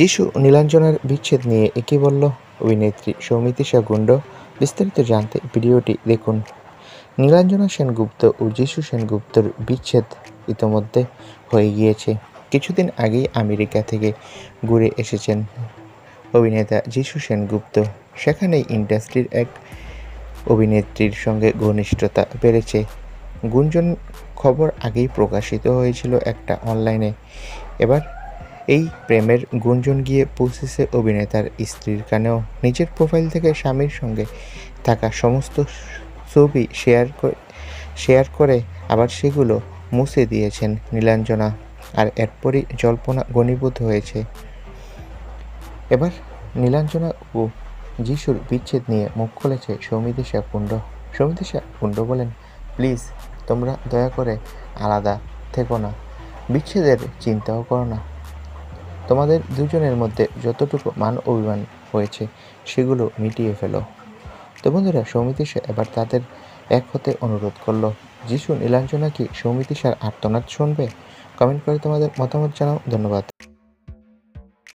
যিশু নীলাঞ্জনার বিচ্ছেদ নিয়ে কী বলল অভিনেত্রী সৌমিত্রিষা গুন্ড? বিস্তারিত জানতে ভিডিওটি দেখুন। নীলাঞ্জনা সেনগুপ্ত ও যিশু সেনগুপ্তর বিচ্ছেদ ইতোমধ্যে হয়ে গিয়েছে। কিছুদিন আগেই আমেরিকা থেকে ঘুরে এসেছেন অভিনেতা যিশু সেনগুপ্ত। সেখানেই ইন্ডাস্ট্রির এক অভিনেত্রীর সঙ্গে ঘনিষ্ঠতা বেড়েছে। গুঞ্জন খবর আগেই প্রকাশিত হয়েছিল একটা অনলাইনে। এবার এই প্রেমের গুঞ্জন গিয়ে পৌঁছেছে অভিনেতার স্ত্রীর কানেও। নিজের প্রোফাইল থেকে স্বামীর সঙ্গে থাকা সমস্ত ছবি শেয়ার করে আবার সেগুলো মুছে দিয়েছেন নীলাঞ্জনা। আর এরপরই জল্পনা ঘনীভূত হয়েছে। এবার নীলাঞ্জনা ও যিশুর বিচ্ছেদ নিয়ে মুখ খুলেছে সৌমিত্রিষা কুণ্ড। সৌমিত্রিষা কুণ্ড বলেন, প্লিজ তোমরা দয়া করে আলাদা থেকো না, বিচ্ছেদের চিন্তাও করো না। তোমাদের দুজনের মধ্যে যতটুকু মান অভিমান হয়েছে সেগুলো মিটিয়ে ফেলো। তো বন্ধুরা, সৌমিত্রিষা এবার তাদের এক হতে অনুরোধ করলো। যিশু নীলাঞ্জনা কি সৌমিত্রিষার আর্তনাদ শুনবে? কমেন্ট করে তোমাদের মতামত জানাও। ধন্যবাদ।